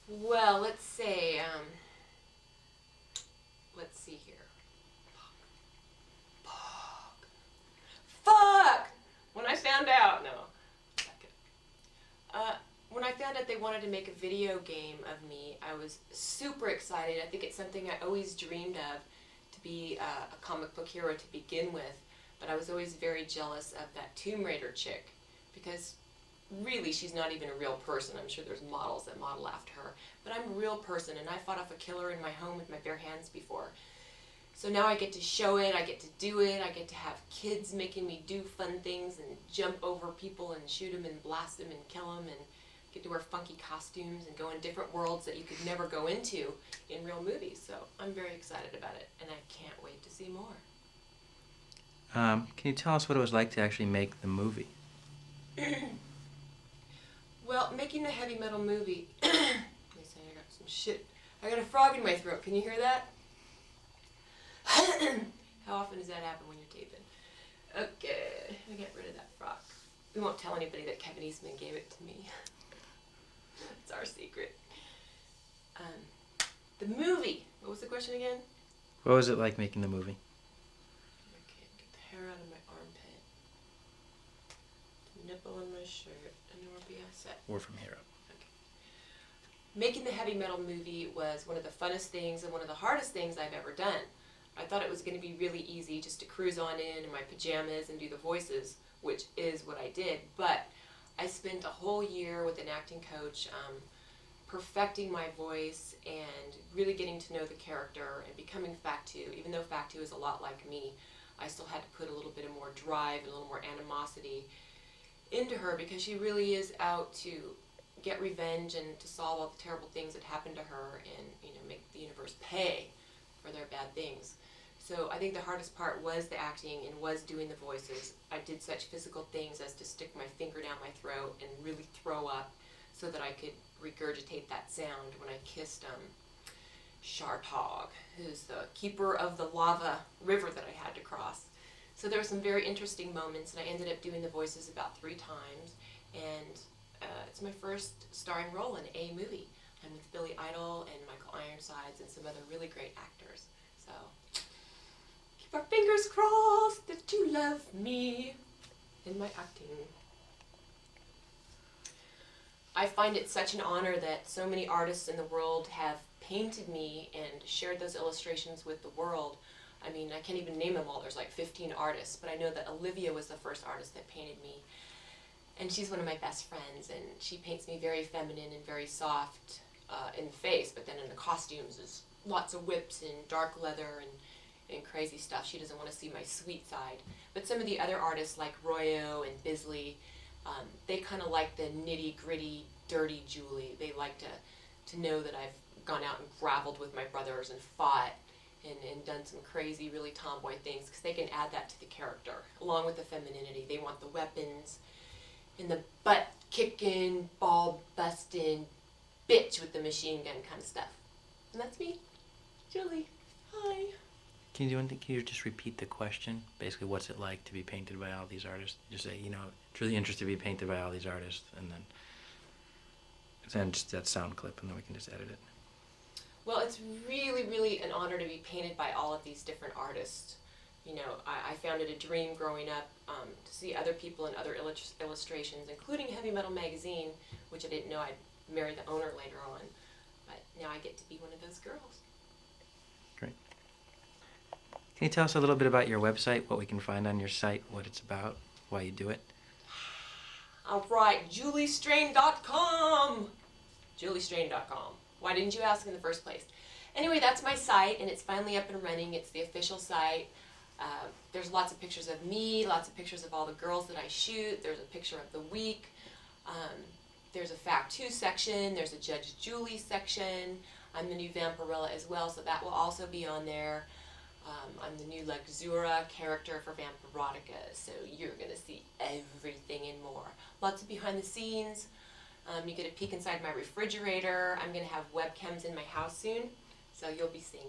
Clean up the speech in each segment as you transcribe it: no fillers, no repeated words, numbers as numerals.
Well, let's see here. Fuck. Fuck! When I found out, no. Uh, when I found out they wanted to make a video game of me, I was super excited. I think it's something I always dreamed of, to be a comic book hero to begin with. But I was always very jealous of that Tomb Raider chick, because really she's not even a real person. I'm sure there's models that model after her. But I'm a real person, and I fought off a killer in my home with my bare hands before. So now I get to show it, I get to do it, I get to have kids making me do fun things and jump over people and shoot them and blast them and kill them, and get to wear funky costumes and go in different worlds that you could never go into in real movies. So I'm very excited about it, and I can't wait to see more. Can you tell us what it was like to actually make the movie? Well, making the heavy metal movie, let me say I got some shit. I got a frog in my throat. Can you hear that? How often does that happen when you're taping? Okay, let me get rid of that frog. We won't tell anybody that Kevin Eastman gave it to me. It's our secret. The movie. What was the question again? What was it like making the movie? I can't get the hair out of my armpit. The nipple on my shirt. And then we'll be all set. Or from here up. Okay. Making the heavy metal movie was one of the funnest things and one of the hardest things I've ever done. I thought it was going to be really easy just to cruise on in my pajamas and do the voices, which is what I did. But I spent a whole year with an acting coach perfecting my voice and really getting to know the character and becoming F.A.K.K.². Even though F.A.K.K.² is a lot like me, I still had to put a little bit of more drive and a little more animosity into her, because she really is out to get revenge and to solve all the terrible things that happened to her, and make the universe pay for their bad things. So I think the hardest part was the acting and was doing the voices. I did such physical things as to stick my finger down my throat and really throw up so that I could regurgitate that sound when I kissed Shartog, who's the keeper of the lava river that I had to cross. So there were some very interesting moments, and I ended up doing the voices about 3 times, and it's my first starring role in a movie. I'm with Billy Idol and Michael Ironsides and some other really great actors. So keep our fingers crossed that you love me in my acting. I find it such an honor that so many artists in the world have painted me and shared those illustrations with the world. I mean, I can't even name them all. There's like 15 artists, but I know that Olivia was the first artist that painted me. And she's one of my best friends, and she paints me very feminine and very soft in the face, but then in the costumes is lots of whips and dark leather and crazy stuff. She doesn't want to see my sweet side. But some of the other artists like Royo and Bisley, they kind of like the nitty-gritty, dirty Julie. They like to know that I've gone out and grappled with my brothers and fought and done some crazy, really tomboy things, because they can add that to the character, along with the femininity. They want the weapons and the butt-kicking, ball-busting bitch with the machine gun kind of stuff. And that's me, Julie. Hi. Can you do anything? Can you just repeat the question? Basically, what's it like to be painted by all these artists? Just say, it's really interesting to be painted by all these artists, and then just that sound clip, and then we can just edit it. Well, it's really, really an honor to be painted by all of these different artists. I found it a dream growing up to see other people in other illustrations, including Heavy Metal Magazine, which I didn't know I'd marry the owner later on. But now I get to be one of those girls. Great. Can you tell us a little bit about your website, what we can find on your site, what it's about, why you do it? All right, juliestrain.com. juliestrain.com. Why didn't you ask in the first place? Anyway, that's my site, and it's finally up and running. It's the official site. There's lots of pictures of me, lots of pictures of all the girls that I shoot. There's a picture of the week. There's a F.A.K.K.² section. There's a Judge Julie section. I'm the new Vampirella as well, so that will also be on there. I'm the new Luxura character for Vampirotica, so you're going to see everything and more. Lots of behind the scenes. You get a peek inside my refrigerator. I'm going to have webcams in my house soon, so you'll be seeing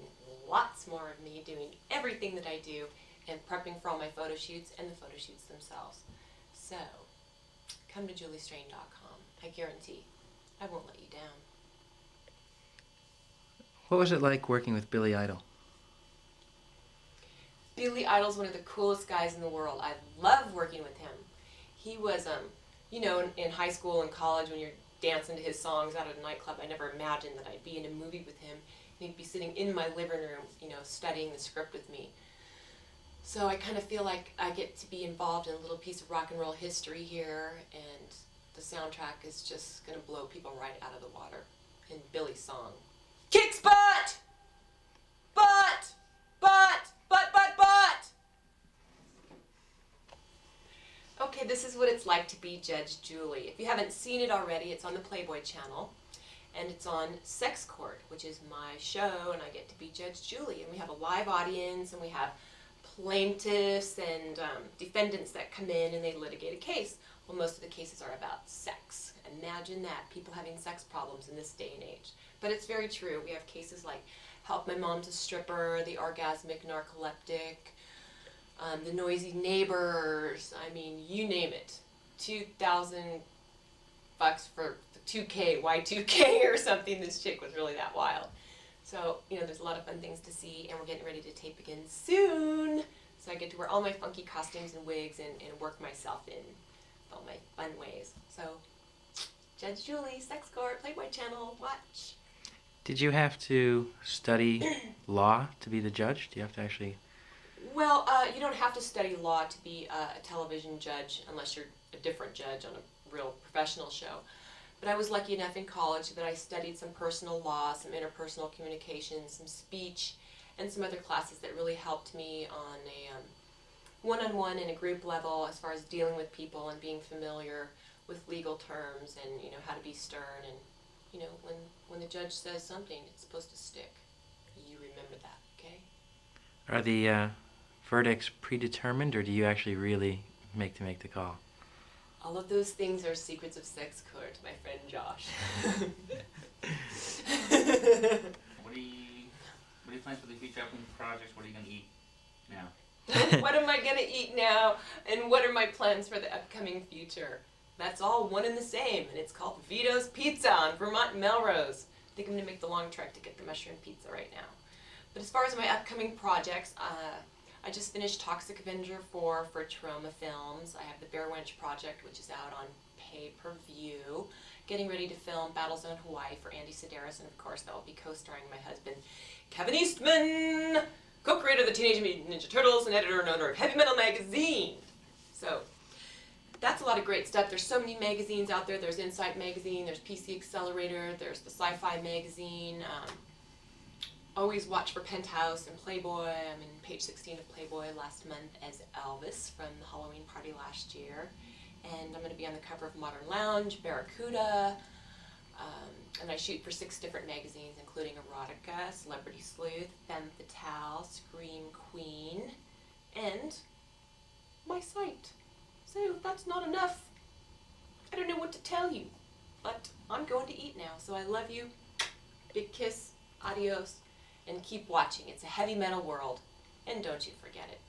lots more of me doing everything that I do and prepping for all my photo shoots and the photo shoots themselves. So, come to juliestrain.com. I guarantee I won't let you down. What was it like working with Billy Idol? Billy Idol's one of the coolest guys in the world. I love working with him. He was, you know, in high school and college when you're dancing to his songs out at a nightclub, I never imagined that I'd be in a movie with him. And he'd be sitting in my living room, you know, studying the script with me. So I kind of feel like I get to be involved in a little piece of rock and roll history here, and the soundtrack is just going to blow people right out of the water. And Billy's song, Kicks Butt! Butt! Butt! Butt, butt, butt! Okay, this is what it's like to be Judge Julie. If you haven't seen it already, it's on the Playboy channel, and it's on Sex Court, which is my show, and I get to be Judge Julie. And we have a live audience, and we have plaintiffs and defendants that come in and they litigate a case. Well, most of the cases are about sex. Imagine that, people having sex problems in this day and age. But it's very true. We have cases like Help My Mom's a Stripper, the orgasmic narcoleptic, the noisy neighbors, I mean, you name it. $2,000 for 2K, Y2K or something. This chick was really that wild. So, you know, there's a lot of fun things to see, and we're getting ready to tape again soon. So I get to wear all my funky costumes and wigs and work myself in all my fun ways. So, Judge Julie, Sex Court, Playboy Channel, watch. Did you have to study law to be the judge? Do you have to actually... Well, you don't have to study law to be a television judge unless you're a different judge on a real professional show. But I was lucky enough in college that I studied some personal law, some interpersonal communication, some speech, and some other classes that really helped me on a one-on-one and a group level as far as dealing with people and being familiar with legal terms and, you know, how to be stern. And, you know, when the judge says something, it's supposed to stick. You remember that, okay? Are the verdicts predetermined, or do you actually really make the call? All of those things are secrets of Sex Court, my friend Josh. What are you planning for the future upcoming projects? What are you going to eat now? What am I going to eat now? And what are my plans for the upcoming future? That's all one and the same, and it's called Vito's Pizza on Vermont and Melrose. I think I'm going to make the long trek to get the mushroom pizza right now. But as far as my upcoming projects, I just finished Toxic Avenger 4 for Trauma Films. I have the Bear Wench Project, which is out on pay-per-view. Getting ready to film Battlezone Hawaii for Andy Sedaris, and of course that will be co-starring my husband, Kevin Eastman, co-creator of the Teenage Mutant Ninja Turtles and editor and owner of Heavy Metal Magazine. So, that's a lot of great stuff. There's so many magazines out there. There's Insight Magazine, there's PC Accelerator, there's the Sci-Fi Magazine. Always watch for Penthouse and Playboy. I'm in page 16 of Playboy last month as Elvis from the Halloween party last year. And I'm going to be on the cover of Modern Lounge, Barracuda, and I shoot for 6 different magazines, including Erotica, Celebrity Sleuth, Femme Fatale, Scream Queen, and my site. So if that's not enough, I don't know what to tell you, but I'm going to eat now. So I love you. Big kiss. Adios. And keep watching. It's a heavy metal world, and don't you forget it.